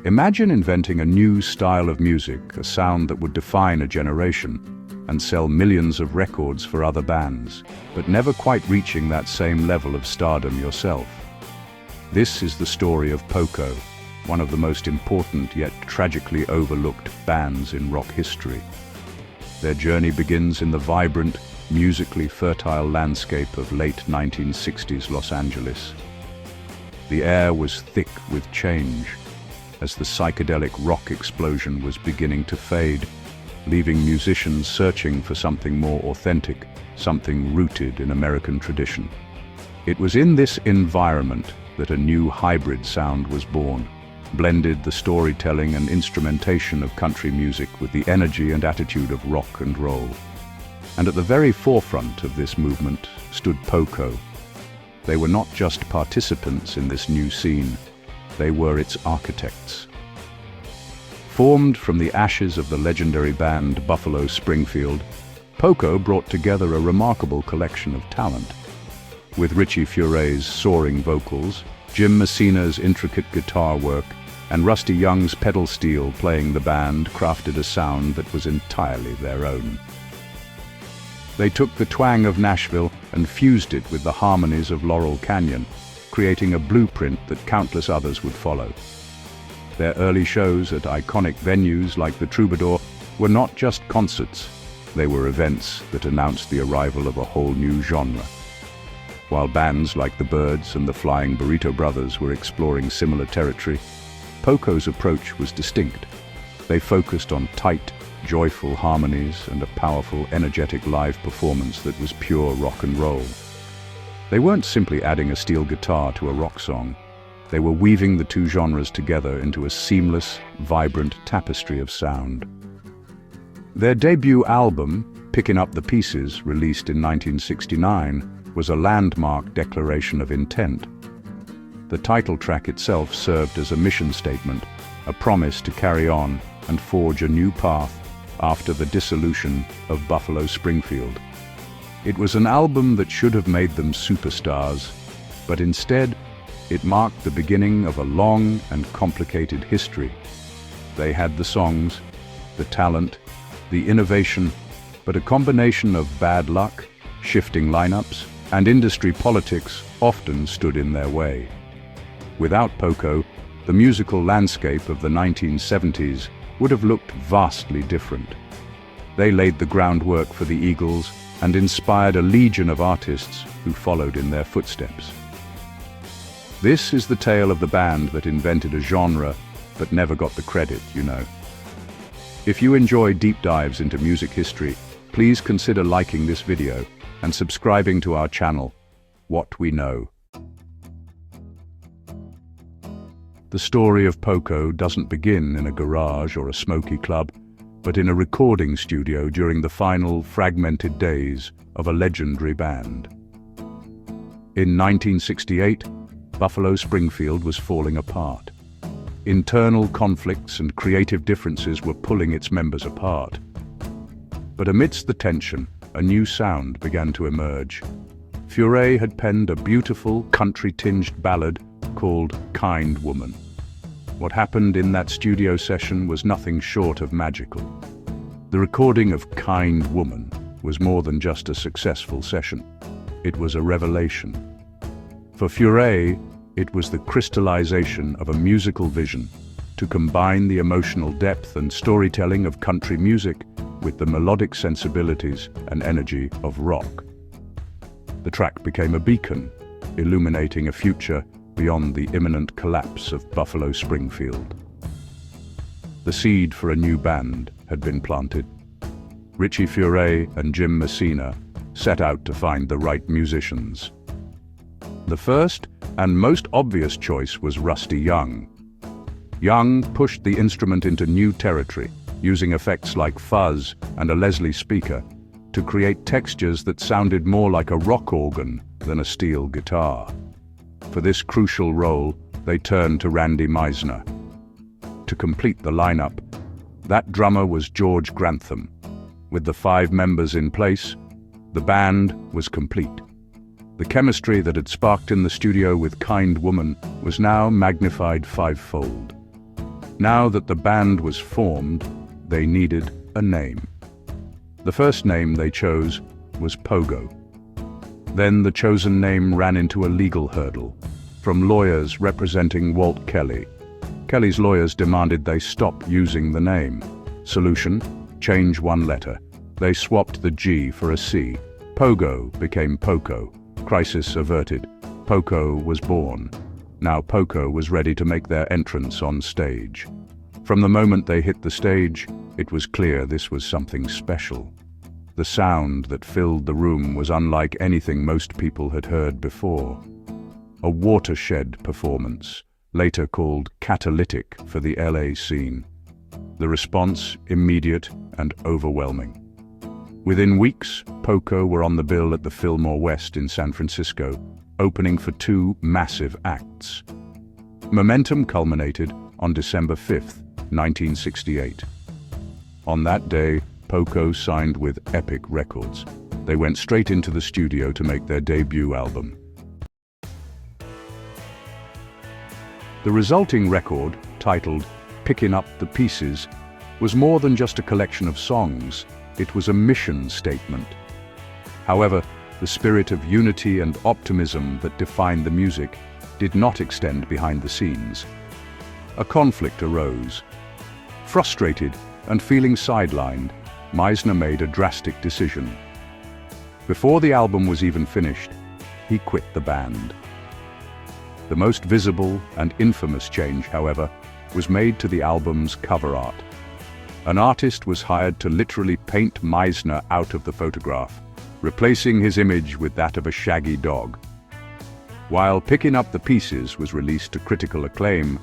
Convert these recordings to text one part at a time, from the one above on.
Imagine inventing a new style of music, a sound that would define a generation, and sell millions of records for other bands, but never quite reaching that same level of stardom yourself. This is the story of Poco, one of the most important yet tragically overlooked bands in rock history. Their journey begins in the vibrant, musically fertile landscape of late 1960s Los Angeles. The air was thick with change, as the psychedelic rock explosion was beginning to fade, leaving musicians searching for something more authentic, something rooted in American tradition. It was in this environment that a new hybrid sound was born, blended the storytelling and instrumentation of country music with the energy and attitude of rock and roll. And at the very forefront of this movement stood Poco. They were not just participants in this new scene, they were its architects. Formed from the ashes of the legendary band Buffalo Springfield, Poco brought together a remarkable collection of talent. With Richie Furay's soaring vocals, Jim Messina's intricate guitar work, and Rusty Young's pedal steel playing, the band crafted a sound that was entirely their own. They took the twang of Nashville and fused it with the harmonies of Laurel Canyon, creating a blueprint that countless others would follow. Their early shows at iconic venues like the Troubadour were not just concerts, they were events that announced the arrival of a whole new genre. While bands like the Byrds and the Flying Burrito Brothers were exploring similar territory, Poco's approach was distinct. They focused on tight, joyful harmonies and a powerful, energetic live performance that was pure rock and roll. They weren't simply adding a steel guitar to a rock song. They were weaving the two genres together into a seamless, vibrant tapestry of sound. Their debut album, Picking Up the Pieces, released in 1969, was a landmark declaration of intent. The title track itself served as a mission statement, a promise to carry on and forge a new path after the dissolution of Buffalo Springfield. It was an album that should have made them superstars, but instead, it marked the beginning of a long and complicated history. They had the songs, the talent, the innovation, but a combination of bad luck, shifting lineups, and industry politics often stood in their way. Without Poco, the musical landscape of the 1970s would have looked vastly different. They laid the groundwork for the Eagles and inspired a legion of artists who followed in their footsteps. This is the tale of the band that invented a genre but never got the credit, you know. If you enjoy deep dives into music history, please consider liking this video and subscribing to our channel, What We Know. The story of Poco doesn't begin in a garage or a smoky club, but in a recording studio during the final fragmented days of a legendary band. In 1968, Buffalo Springfield was falling apart. Internal conflicts and creative differences were pulling its members apart. But amidst the tension, a new sound began to emerge. Furay had penned a beautiful, country-tinged ballad called Kind Woman. What happened in that studio session was nothing short of magical. The recording of Kind Woman was more than just a successful session. It was a revelation. For Furay, it was the crystallization of a musical vision to combine the emotional depth and storytelling of country music with the melodic sensibilities and energy of rock. The track became a beacon, illuminating a future beyond the imminent collapse of Buffalo Springfield. The seed for a new band had been planted. Richie Furay and Jim Messina set out to find the right musicians. The first and most obvious choice was Rusty Young. Young pushed the instrument into new territory, using effects like fuzz and a Leslie speaker to create textures that sounded more like a rock organ than a steel guitar. For this crucial role, they turned to Randy Meisner. To complete the lineup, that drummer was George Grantham. With the 5 members in place, the band was complete. The chemistry that had sparked in the studio with Kind Woman was now magnified 5-fold. Now that the band was formed, they needed a name. The first name they chose was Pogo. Then the chosen name ran into a legal hurdle from lawyers representing Walt Kelly. Kelly's lawyers demanded they stop using the name. Solution: change one letter. They swapped the G for a C. Pogo became Poco. Crisis averted. Poco was born. Now Poco was ready to make their entrance on stage. From the moment they hit the stage, it was clear this was something special. The sound that filled the room was unlike anything most people had heard before. A watershed performance, later called catalytic for the LA scene. The response immediate and overwhelming. Within weeks, Poco were on the bill at the Fillmore West in San Francisco, opening for 2 massive acts. Momentum culminated on December 5th, 1968. On that day, Poco signed with Epic Records. They went straight into the studio to make their debut album. The resulting record, titled Picking Up the Pieces, was more than just a collection of songs. It was a mission statement. However, the spirit of unity and optimism that defined the music did not extend behind the scenes. A conflict arose. Frustrated and feeling sidelined, Messina made a drastic decision. Before the album was even finished, he quit the band. The most visible and infamous change, however, was made to the album's cover art. An artist was hired to literally paint Messina out of the photograph, replacing his image with that of a shaggy dog. While Picking Up the Pieces was released to critical acclaim,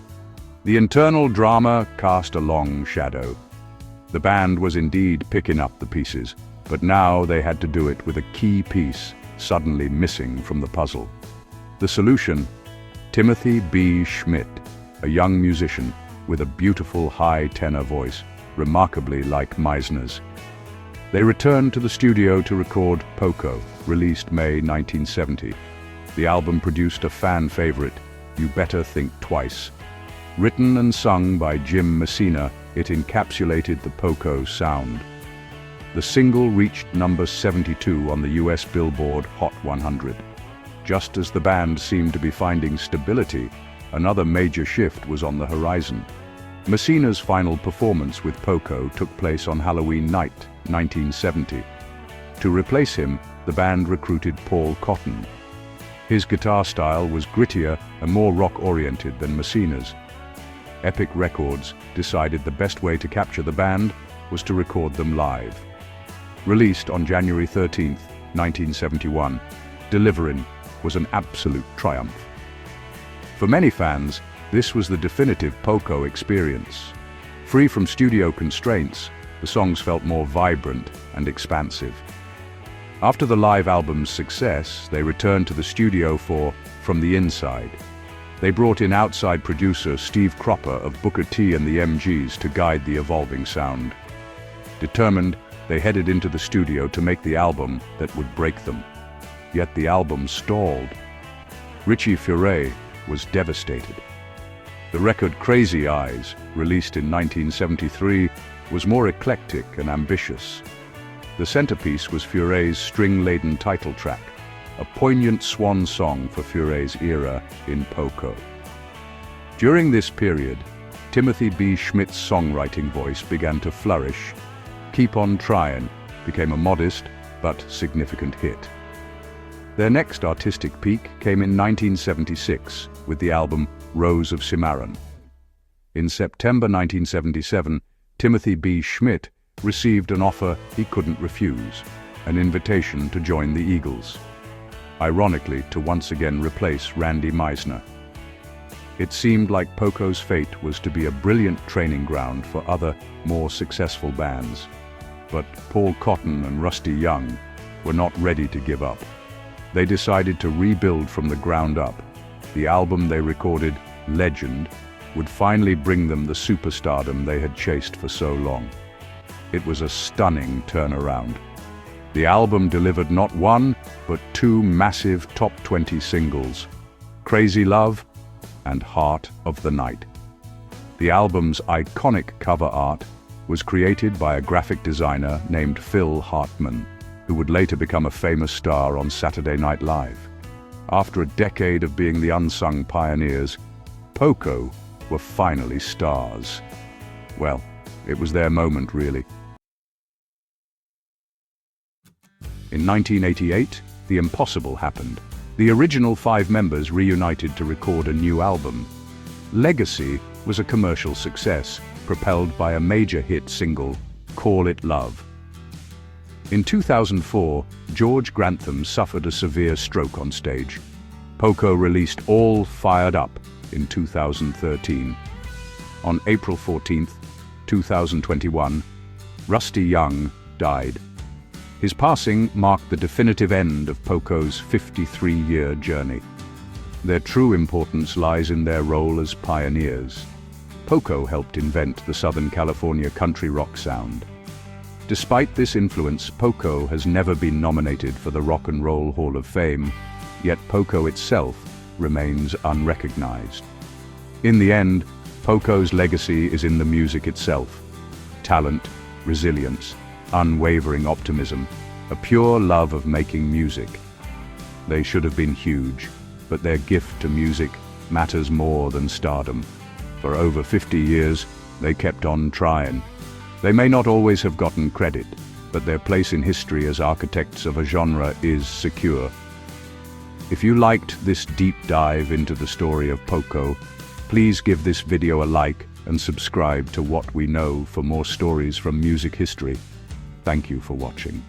the internal drama cast a long shadow. The band was indeed picking up the pieces, but now they had to do it with a key piece suddenly missing from the puzzle. The solution: Timothy B. Schmidt, a young musician with a beautiful high tenor voice, remarkably like Messina's. They returned to the studio to record Poco, released May 1970. The album produced a fan favorite, You Better Think Twice. Written and sung by Jim Messina, it encapsulated the Poco sound. The single reached number 72 on the US Billboard Hot 100. Just as the band seemed to be finding stability, another major shift was on the horizon. Messina's final performance with Poco took place on Halloween night, 1970. To replace him, the band recruited Paul Cotton. His guitar style was grittier and more rock-oriented than Messina's. Epic Records decided the best way to capture the band was to record them live. Released on January 13, 1971, Deliverin' was an absolute triumph. For many fans, this was the definitive Poco experience. Free from studio constraints, the songs felt more vibrant and expansive. After the live album's success, they returned to the studio for From the Inside. They brought in outside producer Steve Cropper of Booker T and the MGs to guide the evolving sound. Determined, they headed into the studio to make the album that would break them. Yet the album stalled. Richie Furay was devastated. The record Crazy Eyes, released in 1973, was more eclectic and ambitious. The centerpiece was Furay's string-laden title track, a poignant swan song for Furay's era in Poco. During this period, Timothy B. Schmidt's songwriting voice began to flourish. Keep On Tryin' became a modest but significant hit. Their next artistic peak came in 1976 with the album Rose of Cimarron. In September 1977, Timothy B. Schmidt received an offer he couldn't refuse, an invitation to join the Eagles. Ironically, to once again replace Randy Messina. It seemed like Poco's fate was to be a brilliant training ground for other, more successful bands. But Paul Cotton and Rusty Young were not ready to give up. They decided to rebuild from the ground up. The album they recorded, Legend, would finally bring them the superstardom they had chased for so long. It was a stunning turnaround. The album delivered not one, but two massive top 20 singles, Crazy Love and Heart of the Night. The album's iconic cover art was created by a graphic designer named Phil Hartman, who would later become a famous star on Saturday Night Live. After a decade of being the unsung pioneers, Poco were finally stars. Well, it was their moment, really. In 1988, the impossible happened. The original 5 members reunited to record a new album. Legacy was a commercial success, propelled by a major hit single, Call It Love. In 2004, George Grantham suffered a severe stroke on stage. Poco released All Fired Up in 2013. On April 14, 2021, Rusty Young died. His passing marked the definitive end of Poco's 53-year journey. Their true importance lies in their role as pioneers. Poco helped invent the Southern California country rock sound. Despite this influence, Poco has never been nominated for the Rock and Roll Hall of Fame, yet Poco itself remains unrecognized. In the end, Poco's legacy is in the music itself. Talent, resilience, unwavering optimism, a pure love of making music. They should have been huge, but their gift to music matters more than stardom. For over 50 years, they kept on trying. They may not always have gotten credit, but their place in history as architects of a genre is secure. If you liked this deep dive into the story of Poco, please give this video a like and subscribe to What We Know for more stories from music history. Thank you for watching.